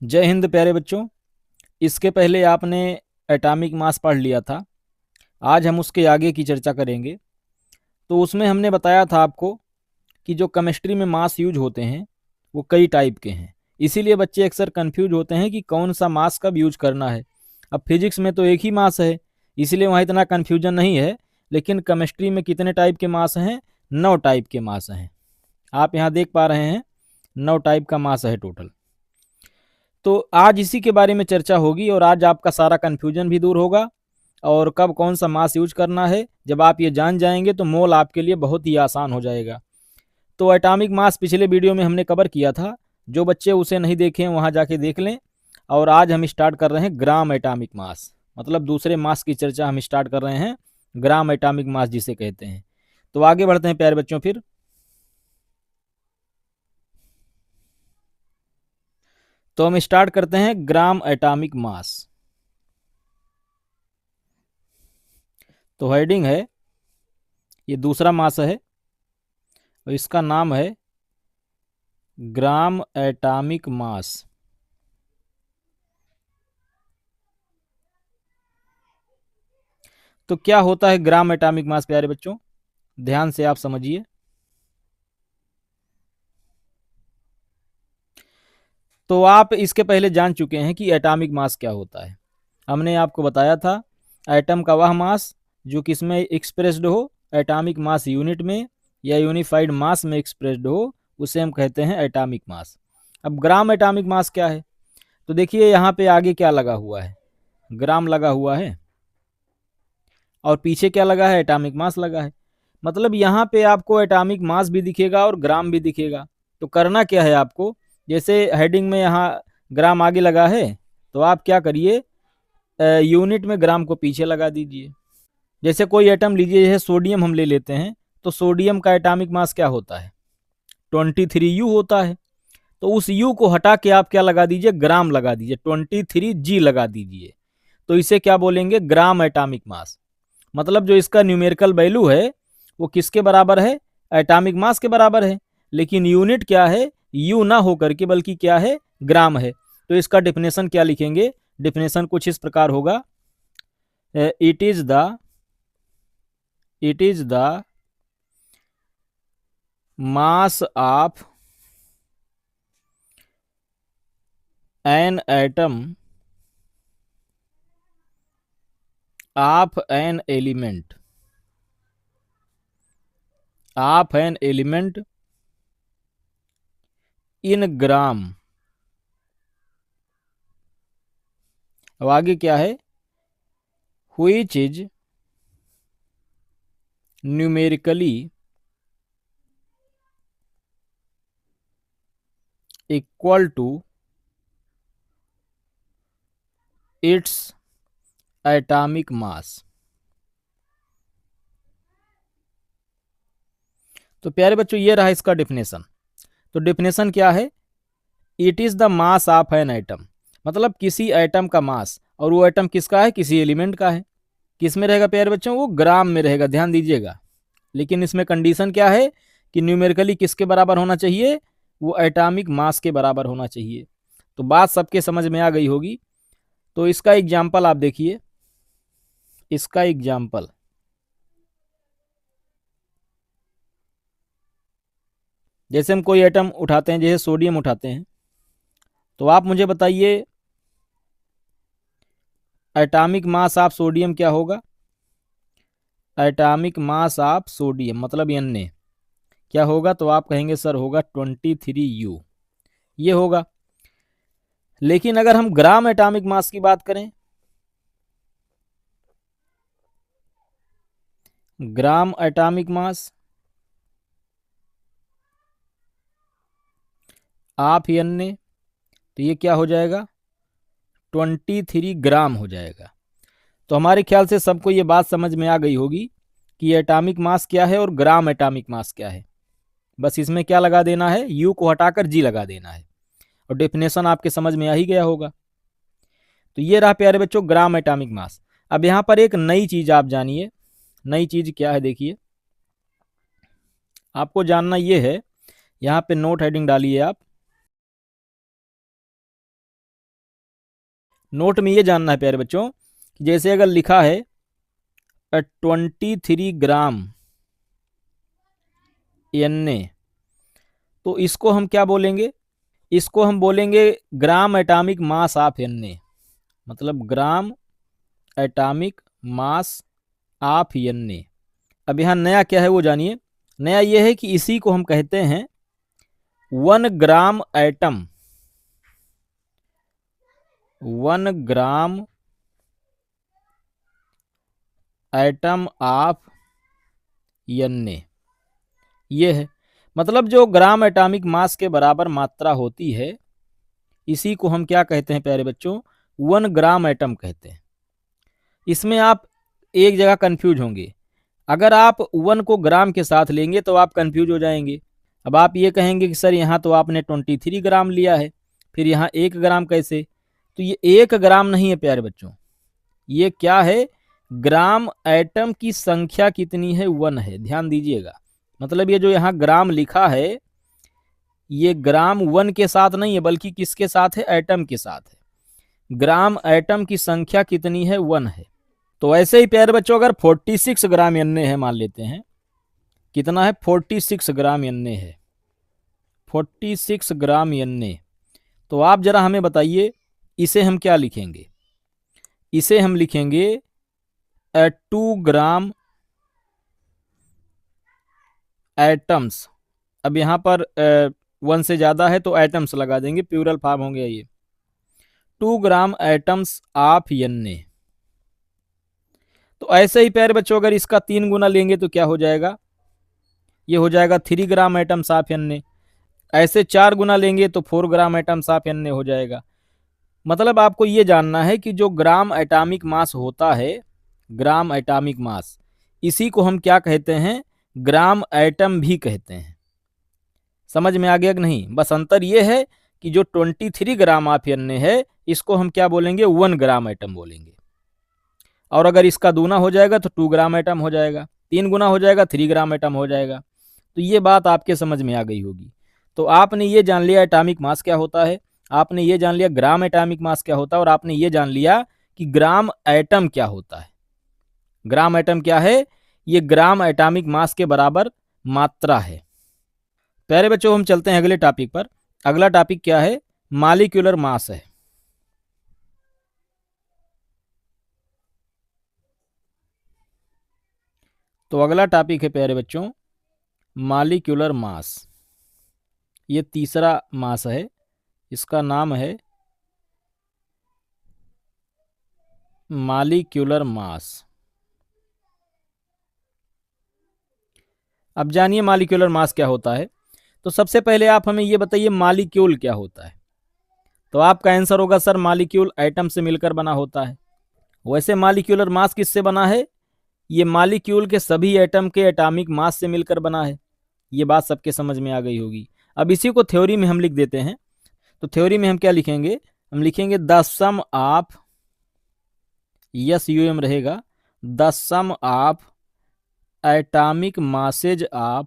जय हिंद प्यारे बच्चों। इसके पहले आपने एटॉमिक मास पढ़ लिया था। आज हम उसके आगे की चर्चा करेंगे। तो उसमें हमने बताया था आपको कि जो केमिस्ट्री में मास यूज होते हैं वो कई टाइप के हैं। इसीलिए बच्चे अक्सर कंफ्यूज होते हैं कि कौन सा मास कब यूज करना है। अब फिजिक्स में तो एक ही मास है, इसलिए वहाँ इतना कन्फ्यूजन नहीं है। लेकिन केमिस्ट्री में कितने टाइप के मास हैं? 9 टाइप के मास हैं। आप यहाँ देख पा रहे हैं 9 टाइप का मास है टोटल। तो आज इसी के बारे में चर्चा होगी और आज आपका सारा कन्फ्यूजन भी दूर होगा। और कब कौन सा मास यूज करना है जब आप ये जान जाएंगे तो मोल आपके लिए बहुत ही आसान हो जाएगा। तो एटॉमिक मास पिछले वीडियो में हमने कवर किया था। जो बच्चे उसे नहीं देखे हैं वहाँ जाके देख लें। और आज हम स्टार्ट कर रहे हैं ग्राम एटॉमिक मास, मतलब दूसरे मास की चर्चा हम स्टार्ट कर रहे हैं, ग्राम एटॉमिक मास जिसे कहते हैं। तो आगे बढ़ते हैं प्यारे बच्चों। फिर तो हम स्टार्ट करते हैं ग्राम एटॉमिक मास। तो हेडिंग है, ये दूसरा मास है और इसका नाम है ग्राम एटॉमिक मास। तो क्या होता है ग्राम एटॉमिक मास प्यारे बच्चों? ध्यान से आप समझिए। तो आप इसके पहले जान चुके हैं कि एटॉमिक मास क्या होता है। हमने आपको बताया था एटम का वह मास जो किसमें एक्सप्रेस्ड हो, एटॉमिक मास यूनिट में या यूनिफाइड मास में एक्सप्रेस्ड हो, उसे हम कहते हैं एटॉमिक मास। अब ग्राम एटॉमिक मास क्या है? तो देखिए यहाँ पे आगे क्या लगा हुआ है, ग्राम लगा हुआ है और पीछे क्या लगा है, एटॉमिक मास लगा है। मतलब यहाँ पे आपको एटॉमिक मास भी दिखेगा और ग्राम भी दिखेगा। तो करना क्या है आपको, जैसे हेडिंग में यहाँ ग्राम आगे लगा है तो आप क्या करिए, यूनिट में ग्राम को पीछे लगा दीजिए। जैसे कोई एटम लीजिए, जैसे सोडियम हम ले लेते हैं, तो सोडियम का एटॉमिक मास क्या होता है? 23U होता है। तो उस U को हटा के आप क्या लगा दीजिए, ग्राम लगा दीजिए, 23G लगा दीजिए। तो इसे क्या बोलेंगे, ग्राम एटॉमिक मास। मतलब जो इसका न्यूमेरिकल वैल्यू है वो किसके बराबर है, एटॉमिक मास के बराबर है। लेकिन यूनिट क्या है, यू ना होकर के बल्कि क्या है, ग्राम है। तो इसका डेफिनेशन क्या लिखेंगे, डेफिनेशन कुछ इस प्रकार होगा, it is the mass of an atom of an element in gram. अब आगे क्या है, which is numerically equal to its atomic mass. तो प्यारे बच्चों ये रहा इसका डेफिनेशन। तो डेफिनेशन क्या है, it is the mass of an atom, मतलब किसी एटम का मास, और वो एटम किसका है, किसी एलिमेंट का है। किस में रहेगा प्यारे बच्चों, वो ग्राम में रहेगा, ध्यान दीजिएगा। लेकिन इसमें कंडीशन क्या है कि न्यूमेरिकली किसके बराबर होना चाहिए, वो एटॉमिक मास के बराबर होना चाहिए। तो बात सबके समझ में आ गई होगी। तो इसका एग्जाम्पल आप देखिए, इसका एग्जाम्पल जैसे हम कोई एटम उठाते हैं, जैसे सोडियम उठाते हैं, तो आप मुझे बताइए एटॉमिक मास ऑफ सोडियम क्या होगा। एटॉमिक मास ऑफ सोडियम मतलब एन ए क्या होगा, तो आप कहेंगे सर होगा 23U, ये होगा। लेकिन अगर हम ग्राम एटॉमिक मास की बात करें, gram atomic mass of N A, तो ये क्या हो जाएगा, 23 ग्राम हो जाएगा। तो हमारे ख्याल से सबको ये बात समझ में आ गई होगी कि एटॉमिक मास क्या है और ग्राम एटॉमिक मास क्या है। बस इसमें क्या लगा देना है, यू को हटाकर जी लगा देना है और डेफिनेशन आपके समझ में आ ही गया होगा। तो ये रहा प्यारे बच्चों ग्राम एटॉमिक मास। अब यहाँ पर एक नई चीज आप जानिए, नई चीज क्या है देखिए, आपको जानना ये है, यहाँ पे नोट हेडिंग डालिए आप, नोट में ये जानना है प्यारे बच्चों कि जैसे अगर लिखा है 23 ग्राम Na, तो इसको हम क्या बोलेंगे? इसको हम बोलेंगे ग्राम एटॉमिक मास ऑफ Na, मतलब ग्राम एटॉमिक मास ऑफ Na। अब यहाँ नया क्या है वो जानिए। नया ये है कि इसी को हम कहते हैं 1 gram atom, 1 gram atom of Na। ये है मतलब जो ग्राम एटॉमिक मास के बराबर मात्रा होती है, इसी को हम क्या कहते हैं प्यारे बच्चों? 1 ग्राम एटम कहते हैं। इसमें आप एक जगह कंफ्यूज होंगे। अगर आप 1 को ग्राम के साथ लेंगे तो आप कंफ्यूज हो जाएंगे। अब आप ये कहेंगे कि सर यहाँ तो आपने 23 ग्राम लिया है, फिर यहाँ 1 ग्राम कैसे? तो ये 1 ग्राम नहीं है प्यारे बच्चों, ये क्या है? ग्राम एटम की संख्या कितनी है? 1 है। ध्यान दीजिएगा, मतलब ये जो यहाँ ग्राम लिखा है, ये ग्राम 1 के साथ नहीं है, बल्कि किसके साथ है? एटम के साथ है। ग्राम एटम की संख्या कितनी है? 1 है। तो ऐसे ही प्यारे बच्चों अगर 46 ग्राम Na है, मान लेते हैं कितना है? 46 ग्राम Na है, 46 ग्राम Na। तो आप जरा हमें बताइए इसे हम क्या लिखेंगे? इसे हम लिखेंगे 2 ग्राम एटम्स। अब यहाँ पर 1 से ज़्यादा है तो एटम्स लगा देंगे, प्लूरल फॉर्म हो गया ये। 2 ग्राम एटम्स ऑफ Na। तो ऐसे ही प्यारे बच्चों अगर इसका 3 गुना लेंगे तो क्या हो जाएगा? ये हो जाएगा 3 ग्राम एटम्स ऑफ Na। ऐसे 4 गुना लेंगे तो 4 ग्राम एटम्स ऑफ Na हो जाएगा। मतलब आपको ये जानना है कि जो ग्राम एटॉमिक मास होता है, ग्राम एटॉमिक मास, इसी को हम क्या कहते हैं? ग्राम एटम भी कहते हैं। समझ में आ गया कि नहीं? बस अंतर ये है कि जो 23 ग्राम ऑफ Na है, इसको हम क्या बोलेंगे? 1 ग्राम एटम बोलेंगे। और अगर इसका दूना हो जाएगा तो 2 ग्राम एटम हो जाएगा, 3 गुना हो जाएगा 3 ग्राम एटम हो जाएगा। तो ये बात आपके समझ में आ गई होगी। तो आपने ये जान लिया एटॉमिक मास क्या होता है, आपने ये जान लिया ग्राम एटॉमिक मास क्या होता है, और आपने ये जान लिया कि ग्राम एटम क्या होता है। ग्राम एटम क्या है? ये ग्राम एटॉमिक मास के बराबर मात्रा है। प्यारे बच्चों हम चलते हैं अगले टॉपिक पर। अगला टॉपिक क्या है? मॉलिक्यूलर मास है। तो अगला टॉपिक है प्यारे बच्चों मॉलिक्यूलर मास। ये तीसरा मास है, इसका नाम है मॉलिक्यूलर मास। अब जानिए मॉलिक्यूलर मास क्या होता है। तो सबसे पहले आप हमें ये बताइए मॉलिक्यूल क्या होता है। तो आपका आंसर होगा सर मॉलिक्यूल एटम से मिलकर बना होता है। वैसे मॉलिक्यूलर मास किससे बना है? ये मॉलिक्यूल के सभी एटम के एटॉमिक मास से मिलकर बना है। ये बात सबके समझ में आ गई होगी। अब इसी को थ्योरी में हम लिख देते हैं। तो थ्योरी में हम क्या लिखेंगे? हम लिखेंगे द सम ऑफ, SUM रहेगा, the sum of atomic masses of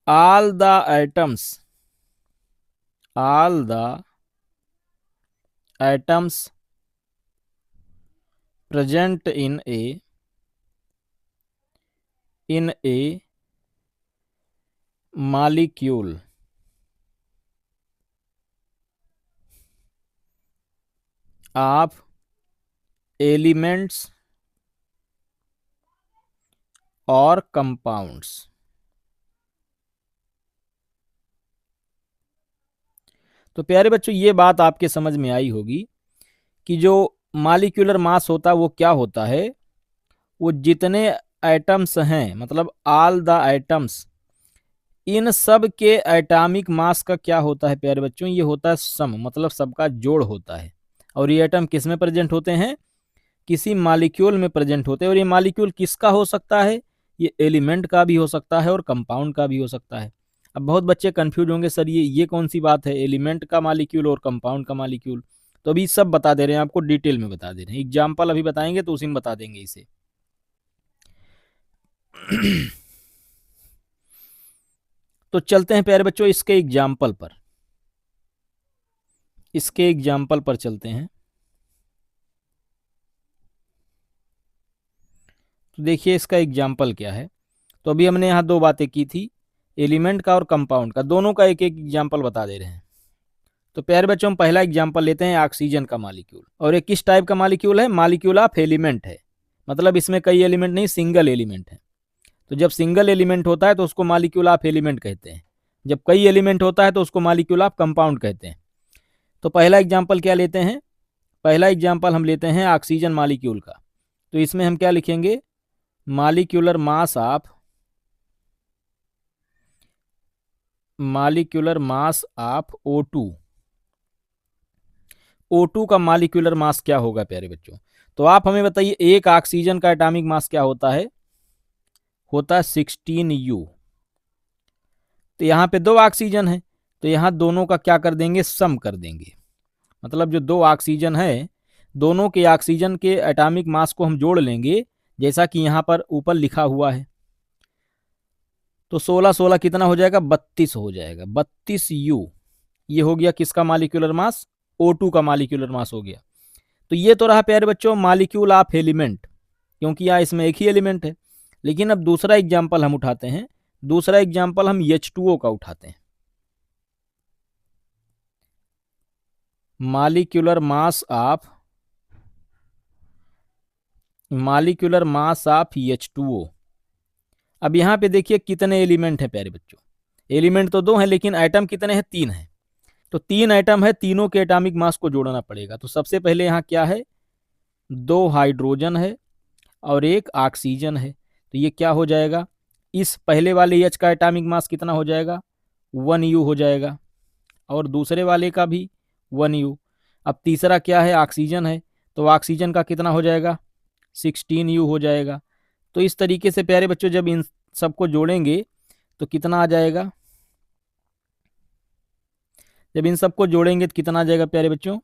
all the atoms present in a molecule of elements or compounds। तो प्यारे बच्चों ये बात आपके समझ में आई होगी कि जो मॉलिक्यूलर मास होता है वो क्या होता है? वो जितने एटम्स हैं, मतलब ऑल द एटम्स, इन सब के एटॉमिक मास का क्या होता है प्यारे बच्चों? ये होता है सम, मतलब सबका जोड़ होता है। और ये एटम किस में प्रेजेंट होते हैं? किसी मॉलिक्यूल में प्रेजेंट होते हैं। और ये मॉलिक्यूल किसका हो सकता है? ये एलिमेंट का भी हो सकता है और कंपाउंड का भी हो सकता है। अब बहुत बच्चे कंफ्यूज होंगे, सर ये कौन सी बात है, एलिमेंट का मॉलिक्यूल और कंपाउंड का मॉलिक्यूल? तो अभी सब बता दे रहे हैं आपको, डिटेल में बता दे रहे हैं। एग्जाम्पल अभी बताएंगे तो उसी में बता देंगे इसे। तो चलते हैं प्यारे बच्चों इसके एग्जाम्पल पर, इसके एग्जाम्पल पर चलते हैं। तो देखिए इसका एग्जाम्पल क्या है। तो अभी हमने यहाँ दो बातें की थी, एलिमेंट का और कंपाउंड का, दोनों का एक एक एग्जाम्पल बता दे रहे हैं। तो प्यारे बच्चों हम पहला एग्जाम्पल लेते हैं ऑक्सीजन का मालिक्यूल, और ये किस टाइप का मालिक्यूल है, मालिक्यूल ऑफ एलिमेंट है, मतलब इसमें कई एलिमेंट नहीं, सिंगल एलिमेंट है। तो जब सिंगल एलिमेंट होता है तो उसको मालिक्यूल ऑफ एलिमेंट कहते हैं, जब कई एलिमेंट होता है तो उसको मालिक्यूल ऑफ कंपाउंड कहते हैं। तो पहला एग्जाम्पल क्या लेते हैं, पहला एग्जाम्पल हम लेते हैं ऑक्सीजन मालिक्यूल का। तो इसमें हम क्या लिखेंगे, molecular mass of, molecular mass of O2। O2 का मालिक्यूलर मास क्या होगा प्यारे बच्चों। तो आप हमें बताइए एक ऑक्सीजन का एटॉमिक मास क्या होता है, होता है 16U। तो यहाँ पे दो ऑक्सीजन है, तो यहाँ दोनों का क्या कर देंगे, सम कर देंगे। मतलब जो दो ऑक्सीजन है, दोनों के ऑक्सीजन के एटॉमिक मास को हम जोड़ लेंगे, जैसा कि यहाँ पर ऊपर लिखा हुआ है। तो 16 16 कितना हो जाएगा, 32 हो जाएगा, 32U। ये हो गया किसका मालिक्यूलर मास, O2 का मालिक्यूलर मास हो गया। तो ये तो रहा प्यारे बच्चों मालिक्यूल ऑफ एलिमेंट, क्योंकि यहाँ इसमें एक ही एलिमेंट है। लेकिन अब दूसरा एग्जाम्पल हम उठाते हैं, दूसरा एग्जाम्पल हम H2O का उठाते हैं। Molecular mass of, molecular mass of H2O। अब यहाँ पे देखिए कितने एलिमेंट हैं प्यारे बच्चों, एलिमेंट तो दो हैं लेकिन एटम कितने हैं, तीन हैं। तो तीन एटम है, तीनों के एटॉमिक मास को जोड़ना पड़ेगा। तो सबसे पहले यहाँ क्या है, दो हाइड्रोजन है और एक ऑक्सीजन है। तो ये क्या हो जाएगा, इस पहले वाले H का एटॉमिक मास कितना हो जाएगा, 1U हो जाएगा, और दूसरे वाले का भी 1U। अब तीसरा क्या है, ऑक्सीजन है, तो ऑक्सीजन का कितना हो जाएगा, 16U हो जाएगा। तो इस तरीके से प्यारे बच्चों जब इन सबको जोड़ेंगे तो कितना आ जाएगा, जब इन सबको जोड़ेंगे तो कितना आ जाएगा प्यारे बच्चों,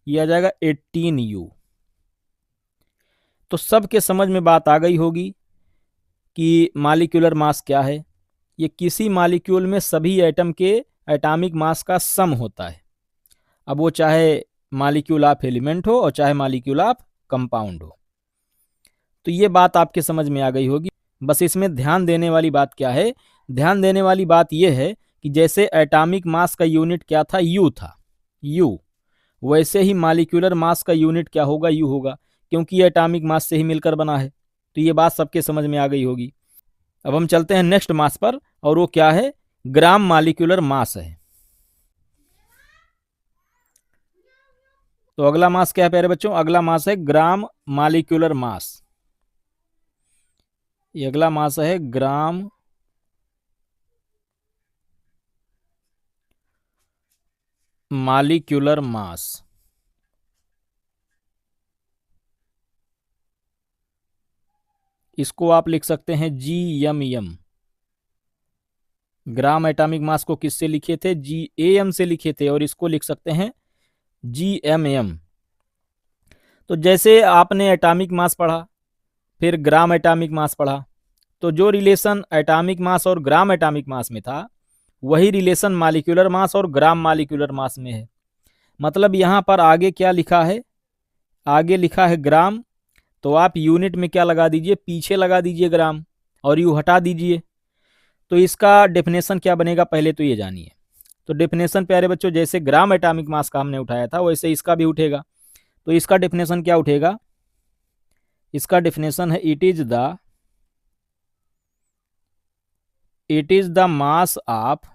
ये आ जाएगा 18U। तो सबके समझ में बात आ गई होगी कि मालिक्यूलर मास क्या है। ये किसी मालिक्यूल में सभी एटम के एटॉमिक मास का सम होता है, अब वो चाहे मालिक्यूल ऑफ एलिमेंट हो और चाहे मालिक्यूल ऑफ कंपाउंड हो। तो ये बात आपके समझ में आ गई होगी। बस इसमें ध्यान देने वाली बात क्या है, ध्यान देने वाली बात यह है कि जैसे एटॉमिक मास का यूनिट क्या था, यू था, यू, वैसे ही मालिक्यूलर मास का यूनिट क्या होगा, यू होगा, क्योंकि ये एटॉमिक मास से ही मिलकर बना है। तो ये बात सबके समझ में आ गई होगी। अब हम चलते हैं नेक्स्ट मास पर, और वो क्या है, ग्राम मालिक्यूलर मास है। तो अगला मास क्या है प्यारे बच्चों, अगला मास है ग्राम मालिक्यूलर मास। ये अगला मास है ग्राम मालिक्यूलर मास। इसको आप लिख सकते हैं GMM। ग्राम एटॉमिक मास को किससे लिखे थे, GAM से लिखे थे, और इसको लिख सकते हैं GMM। तो जैसे आपने एटॉमिक मास पढ़ा, फिर ग्राम एटॉमिक मास पढ़ा, तो जो रिलेशन एटॉमिक मास और ग्राम एटॉमिक मास में था, वही रिलेशन मालिक्यूलर मास और ग्राम मालिक्यूलर मास में है। मतलब यहाँ पर आगे क्या लिखा है, आगे लिखा है ग्राम, तो आप यूनिट में क्या लगा दीजिए, पीछे लगा दीजिए ग्राम, और यू हटा दीजिए। तो इसका डेफिनेशन क्या बनेगा, पहले तो ये जानिए। तो डेफिनेशन प्यारे बच्चों, जैसे ग्राम एटॉमिक मास का हमने उठाया था, वैसे इसका भी उठेगा। तो इसका डेफिनेशन क्या उठेगा, इसका डेफिनेशन है it is the mass of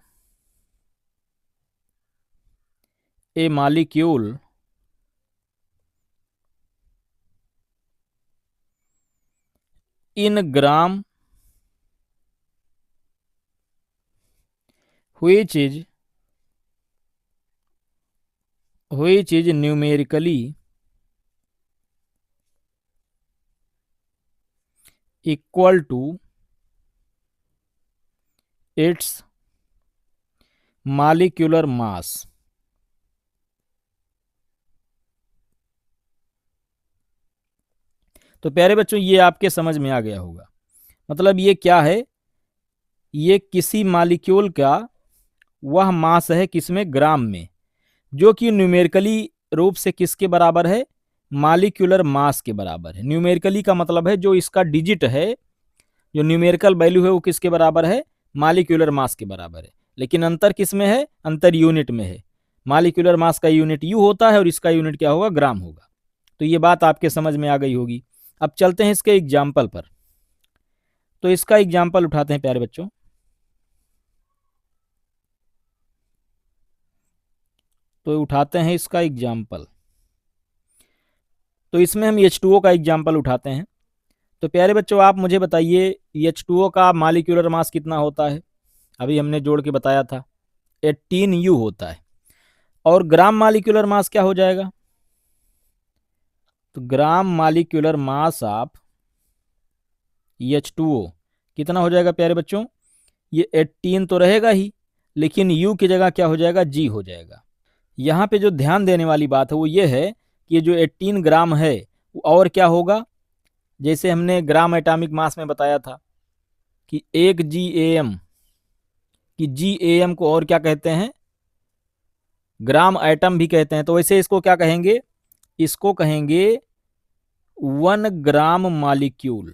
A molecule in gram which is numerically equal to its molecular mass। तो प्यारे बच्चों ये आपके समझ में आ गया होगा। मतलब ये क्या है, ये किसी मॉलिक्यूल का वह मास है किसमें, ग्राम में, जो कि न्यूमेरिकली रूप से किसके बराबर है, मॉलिक्यूलर मास के बराबर है। न्यूमेरिकली का मतलब है जो इसका डिजिट है, जो न्यूमेरिकल वैल्यू है वो किसके बराबर है, मॉलिक्यूलर मास के बराबर है। लेकिन अंतर किस में है, अंतर यूनिट में है। मॉलिक्यूलर मास का यूनिट यू होता है और इसका यूनिट क्या होगा, ग्राम होगा। तो ये बात आपके समझ में आ गई होगी। अब चलते हैं इसके एग्जाम्पल पर। तो इसका एग्जाम्पल उठाते हैं प्यारे बच्चों। तो उठाते हैं इसका एग्जाम्पल। तो इसमें हम H2O का एग्जाम्पल उठाते हैं। तो प्यारे बच्चों आप मुझे बताइए H2O का मॉलिक्यूलर मास कितना होता है, अभी हमने जोड़ के बताया था 18U होता है। और ग्राम मॉलिक्यूलर मास क्या हो जाएगा, तो gram molecular mass of H2O कितना हो जाएगा प्यारे बच्चों, ये 18 तो रहेगा ही, लेकिन U की जगह क्या हो जाएगा, G हो जाएगा। यहाँ पे जो ध्यान देने वाली बात है वो ये है कि जो 18 ग्राम है और क्या होगा, जैसे हमने ग्राम एटॉमिक मास में बताया था कि 1 GAM, कि GAM को और क्या कहते हैं, ग्राम एटम भी कहते हैं। तो वैसे इसको क्या कहेंगे, इसको कहेंगे 1 ग्राम मॉलिक्यूल।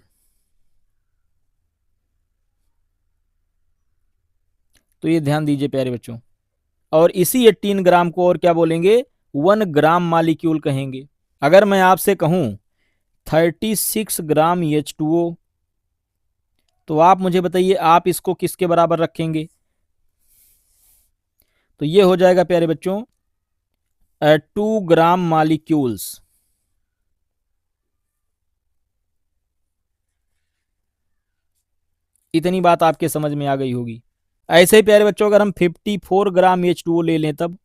तो ये ध्यान दीजिए प्यारे बच्चों। और इसी 18 ग्राम को और क्या बोलेंगे, 1 ग्राम मॉलिक्यूल कहेंगे। अगर मैं आपसे कहूं 36 ग्राम H2O, तो आप मुझे बताइए आप इसको किसके बराबर रखेंगे। तो ये हो जाएगा प्यारे बच्चों 2 ग्राम मॉलिक्यूल्स। इतनी बात आपके समझ में आ गई होगी। ऐसे ही प्यारे बच्चों अगर हम 54 ग्राम H2O ले लें तब,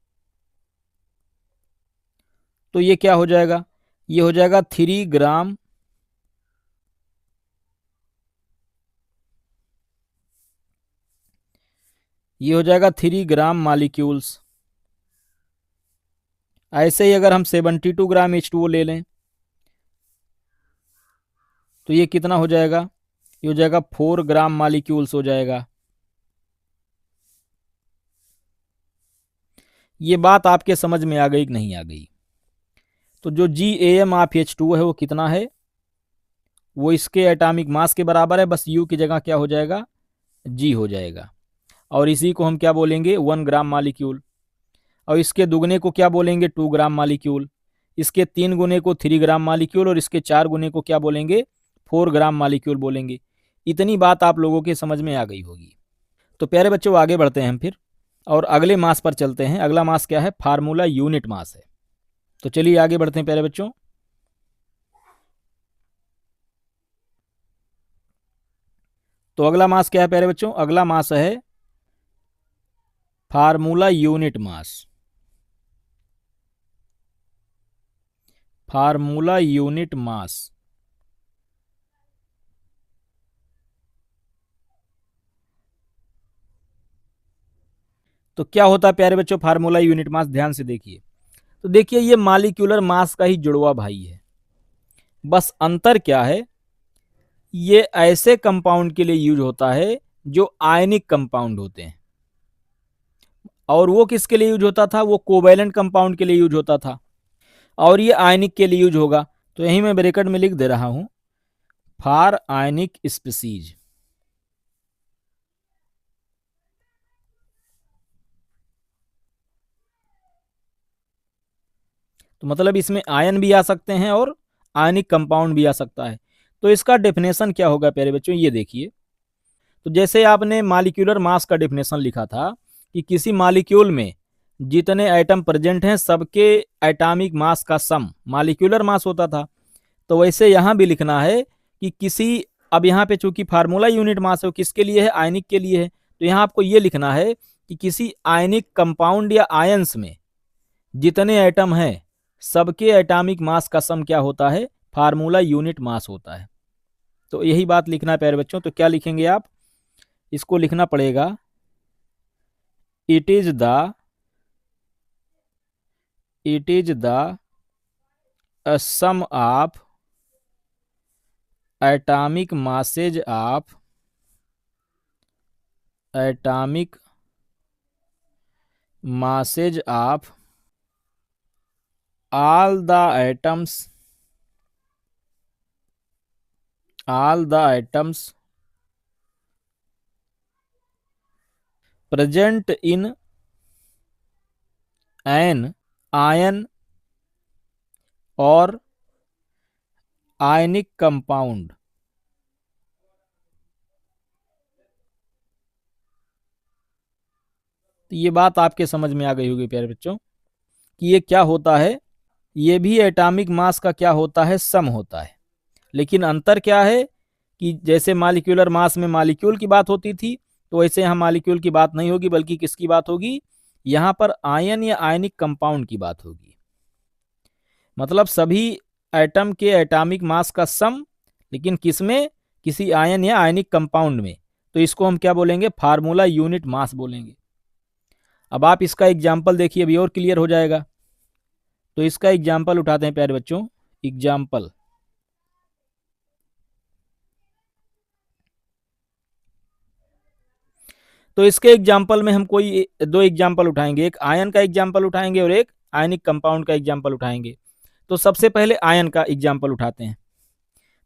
तो ये क्या हो जाएगा, ये हो जाएगा 3 ग्राम, ये हो जाएगा 3 ग्राम मॉलिक्यूल्स। ऐसे ही अगर हम 72 ग्राम H2O ले लें तो ये कितना हो जाएगा, ये हो जाएगा 4 ग्राम मॉलिक्यूल्स हो जाएगा। ये बात आपके समझ में आ गई कि नहीं आ गई। तो जो GAM ऑफ H2O है वो कितना है, वो इसके एटॉमिक मास के बराबर है, बस U की जगह क्या हो जाएगा, G हो जाएगा। और इसी को हम क्या बोलेंगे, 1 ग्राम मॉलिक्यूल। और इसके दुगने को क्या बोलेंगे, 2 ग्राम मॉलिक्यूल। इसके 3 गुने को 3 ग्राम मॉलिक्यूल और इसके 4 गुने को क्या बोलेंगे, 4 ग्राम मॉलिक्यूल बोलेंगे। इतनी बात आप लोगों के समझ में आ गई होगी। तो प्यारे बच्चों आगे बढ़ते हैं हम फिर और अगले मास पर चलते हैं। अगला मास क्या है, फार्मूला यूनिट मास है। तो चलिए आगे बढ़ते हैं प्यारे बच्चों। तो अगला मास क्या है प्यारे बच्चों, अगला मास है फार्मूला यूनिट मास। फार्मूला यूनिट मास। तो क्या होता है प्यारे बच्चों फार्मूला यूनिट मास, ध्यान से देखिए। तो देखिए ये मॉलिक्यूलर मास का ही जुड़वा भाई है, बस अंतर क्या है, ये ऐसे कंपाउंड के लिए यूज होता है जो आयनिक कंपाउंड होते हैं, और वो किसके लिए यूज होता था, वो कोवैलेंट कंपाउंड के लिए यूज होता था, और ये आयनिक के लिए यूज होगा। तो यही मैं ब्रैकेट में लिख दे रहा हूं, फॉर आयनिक स्पीसीज। तो मतलब इसमें आयन भी आ सकते हैं और आयनिक कंपाउंड भी आ सकता है। तो इसका डेफिनेशन क्या होगा प्यारे बच्चों, ये देखिए। तो जैसे आपने मॉलिक्यूलर मास का डेफिनेशन लिखा था कि किसी मॉलिक्यूल में जितने एटम प्रेजेंट हैं सबके एटॉमिक मास का सम मॉलिक्यूलर मास होता था, तो वैसे यहां भी लिखना है कि किसी, अब यहाँ पे चूंकि फार्मूला यूनिट मास है वो किसके लिए है, आयनिक के लिए है। तो यहाँ आपको ये लिखना है कि किसी आयनिक कंपाउंड या आयंस में जितने एटम हैं सबके एटॉमिक मास का सम क्या होता है, फार्मूला यूनिट मास होता है। तो यही बात लिखना है प्यारे बच्चों। तो क्या लिखेंगे आप, इसको लिखना पड़ेगा, it is the sum of atomic masses of atomic masses of all the atoms present in an ion or ionic compound. तो ये बात आपके समझ में आ गई होगी प्यारे बच्चों कि ये क्या होता है। ये भी एटॉमिक मास का क्या होता है, सम होता है। लेकिन अंतर क्या है कि जैसे मॉलिक्यूलर मास में मॉलिक्यूल की बात होती थी, तो वैसे यहाँ मॉलिक्यूल की बात नहीं होगी, बल्कि किसकी बात होगी, यहाँ पर आयन या आयनिक कंपाउंड की बात होगी। मतलब सभी एटम के एटॉमिक मास का सम, लेकिन किसमें, किसी आयन या आयनिक कंपाउंड में। तो इसको हम क्या बोलेंगे, फार्मूला यूनिट मास बोलेंगे। अब आप इसका एग्जाम्पल देखिए, अभी और क्लियर हो जाएगा। तो इसका एग्जाम्पल उठाते हैं प्यारे बच्चों, एग्जाम्पल। तो इसके एग्जाम्पल में हम कोई दो एग्जाम्पल उठाएंगे, एक आयन का एग्जाम्पल उठाएंगे और एक आयनिक कंपाउंड का एग्जाम्पल उठाएंगे। तो सबसे पहले आयन का एग्जाम्पल उठाते हैं।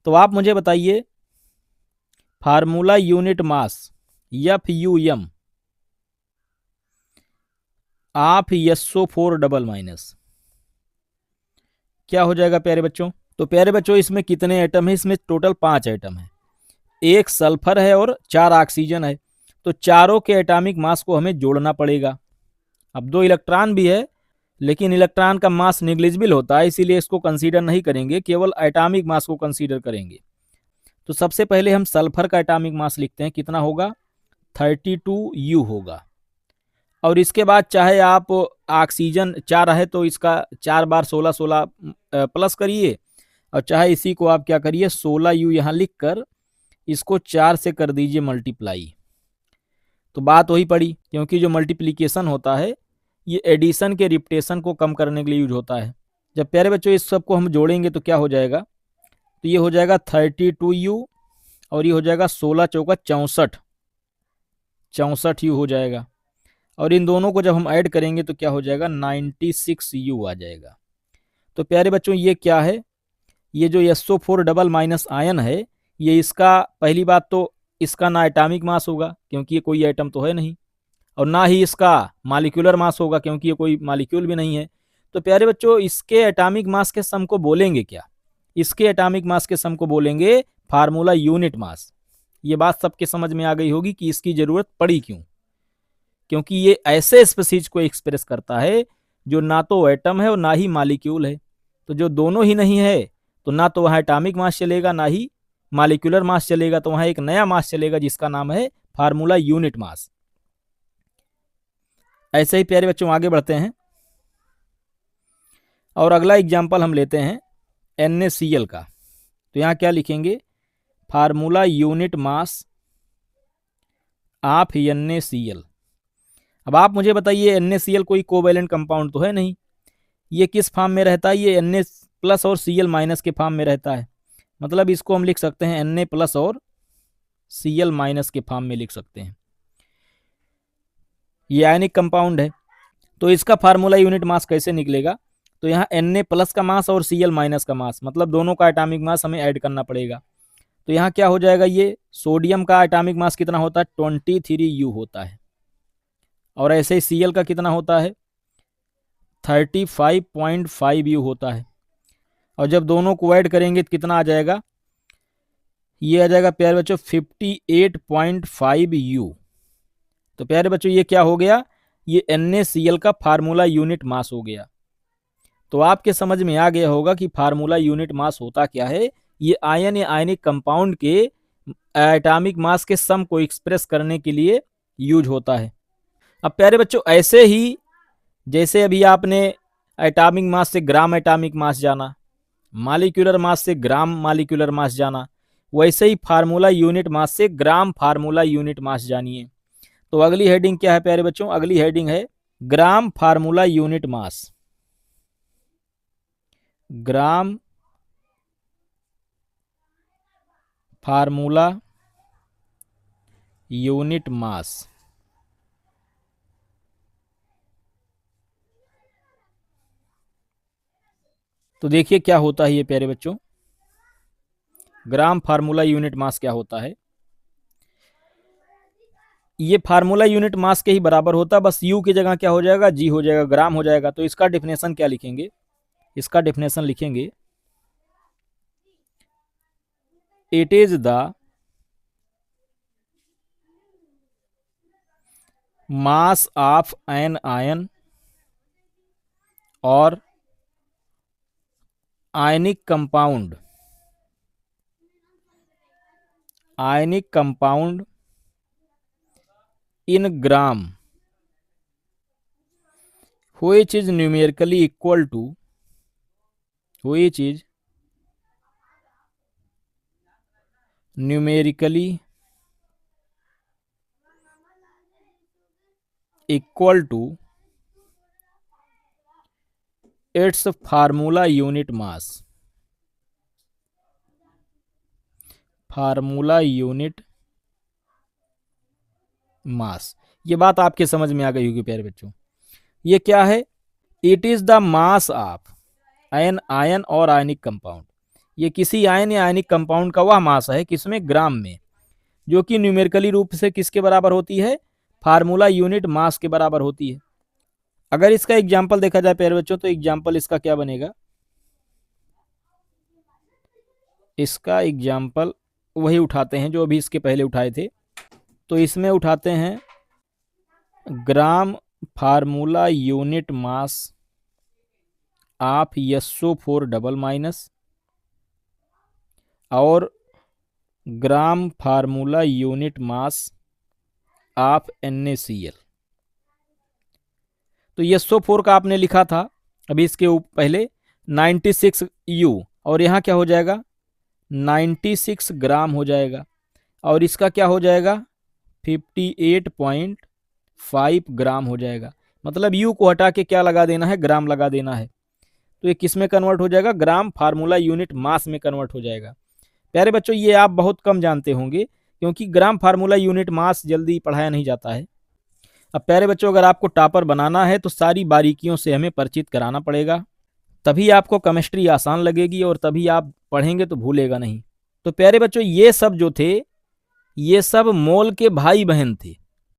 तो आप मुझे बताइए formula unit mass FUM of SO4 double minus क्या हो जाएगा प्यारे बच्चों। तो प्यारे बच्चों इसमें कितने एटम है, इसमें टोटल 5 एटम है, एक सल्फर है और 4 ऑक्सीजन है। तो चारों के एटॉमिक मास को हमें जोड़ना पड़ेगा। अब 2 इलेक्ट्रॉन भी है, लेकिन इलेक्ट्रॉन का मास निग्लिजिबल होता है, इसीलिए इसको कंसीडर नहीं करेंगे, केवल एटॉमिक मास को कंसीडर करेंगे। तो सबसे पहले हम सल्फर का एटॉमिक मास लिखते हैं, कितना होगा, 32U होगा। और इसके बाद चाहे आप ऑक्सीजन 4 है तो इसका 4 बार 16 16 प्लस करिए, और चाहे इसी को आप क्या करिए 16U यहाँ लिख कर इसको 4 से कर दीजिए मल्टीप्लाई। तो बात वही पड़ी, क्योंकि जो मल्टीप्लीकेशन होता है ये एडिशन के रिपीटेशन को कम करने के लिए यूज होता है। जब प्यारे बच्चों इस सब को हम जोड़ेंगे तो क्या हो जाएगा, तो ये हो जाएगा 32U और ये हो जाएगा 16 चौका 64, 64U हो जाएगा। और इन दोनों को जब हम ऐड करेंगे तो क्या हो जाएगा, 96U आ जाएगा। तो प्यारे बच्चों ये क्या है, ये जो SO4 डबल माइनस आयन है, ये इसका पहली बात तो इसका ना एटॉमिक मास होगा क्योंकि ये कोई एटम तो है नहीं, और ना ही इसका मॉलिक्यूलर मास होगा क्योंकि ये कोई मॉलिक्यूल भी नहीं है। तो प्यारे बच्चों इसके एटॉमिक मास के सम को बोलेंगे क्या, इसके एटॉमिक मास के सम को बोलेंगे फार्मूला यूनिट मास। ये बात सबके समझ में आ गई होगी कि इसकी जरूरत पड़ी क्यों, क्योंकि ये ऐसे स्पीशीज को एक्सप्रेस करता है जो ना तो एटम है और ना ही मॉलिक्यूल है। तो जो दोनों ही नहीं है तो ना तो वहाँ एटॉमिक मास चलेगा ना ही मॉलिक्यूलर मास चलेगा, तो वहाँ एक नया मास चलेगा जिसका नाम है फार्मूला यूनिट मास। ऐसे ही प्यारे बच्चों आगे बढ़ते हैं और अगला एग्जाम्पल हम लेते हैं NaCl का। तो यहाँ क्या लिखेंगे, formula unit mass of NaCl। अब आप मुझे बताइए NaCl कोई कोवैलेंट कंपाउंड तो है नहीं, ये किस फॉर्म में रहता है, ये Na प्लस और Cl माइनस के फॉर्म में रहता है। मतलब इसको हम लिख सकते हैं Na प्लस और Cl माइनस के फॉर्म में लिख सकते हैं। ये आयनिक कंपाउंड है, तो इसका फार्मूला यूनिट मास कैसे निकलेगा, तो यहाँ Na प्लस का मास और Cl माइनस का मास, मतलब दोनों का एटॉमिक मास हमें ऐड करना पड़ेगा। तो यहाँ क्या हो जाएगा, ये सोडियम का एटॉमिक मास कितना होता है, 23U होता है, और ऐसे ही Cl का कितना होता है, 35.5U होता है। और जब दोनों को ऐड करेंगे तो कितना आ जाएगा, ये आ जाएगा प्यारे बच्चों 58.5U। तो प्यारे बच्चों ये क्या हो गया, ये NaCl का फार्मूला यूनिट मास हो गया। तो आपके समझ में आ गया होगा कि फार्मूला यूनिट मास होता क्या है। ये आयन या आयनिक कंपाउंड के एटॉमिक मास के सम को एक्सप्रेस करने के लिए यूज होता है। अब प्यारे बच्चों ऐसे ही जैसे अभी आपने एटॉमिक मास से ग्राम एटॉमिक मास जाना, मॉलिक्यूलर मास से ग्राम मॉलिक्यूलर मास जाना, वैसे ही फार्मूला यूनिट मास से ग्राम फार्मूला यूनिट मास जानिए। तो अगली हेडिंग क्या है प्यारे बच्चों, अगली हेडिंग है ग्राम फार्मूला यूनिट मास। ग्राम फार्मूला यूनिट मास। तो देखिए क्या होता है ये प्यारे बच्चों, ग्राम फार्मूला यूनिट मास क्या होता है। ये फार्मूला यूनिट मास के ही बराबर होता है, बस यू की जगह क्या हो जाएगा, जी हो जाएगा, ग्राम हो जाएगा। तो इसका डेफिनेशन क्या लिखेंगे, इसका डेफिनेशन लिखेंगे it is the mass of an ion और ionic compound in gram which is numerically equal to its formula unit mass. ये बात आपके समझ में आ गई होगी प्यारे बच्चों। ये क्या है, it is the mass of an ion और आयनिक कंपाउंड। ये किसी आयन या आयनिक कंपाउंड का वह मास है किसमें, ग्राम में, जो कि न्यूमेरिकली रूप से किसके बराबर होती है, फार्मूला यूनिट मास के बराबर होती है। अगर इसका एग्जाम्पल देखा जाए प्यारे बच्चों, तो एग्जाम्पल इसका क्या बनेगा, इसका एग्जाम्पल वही उठाते हैं जो अभी इसके पहले उठाए थे। तो इसमें उठाते हैं gram formula unit mass of SO4 double minus और gram formula unit mass of NaCl। तो SO4 का आपने लिखा था अभी इसके पहले 96U, और यहाँ क्या हो जाएगा 96 ग्राम हो जाएगा, और इसका क्या हो जाएगा 58.5 ग्राम हो जाएगा। मतलब यू को हटा के क्या लगा देना है, ग्राम लगा देना है। तो ये किस में कन्वर्ट हो जाएगा, ग्राम फार्मूला यूनिट मास में कन्वर्ट हो जाएगा। प्यारे बच्चों ये आप बहुत कम जानते होंगे, क्योंकि ग्राम फार्मूला यूनिट मास जल्दी पढ़ाया नहीं जाता है। अब प्यारे बच्चों अगर आपको टॉपर बनाना है तो सारी बारीकियों से हमें परिचित कराना पड़ेगा, तभी आपको केमिस्ट्री आसान लगेगी और तभी आप पढ़ेंगे तो भूलेगा नहीं। तो प्यारे बच्चों ये सब जो थे, ये सब मोल के भाई बहन थे।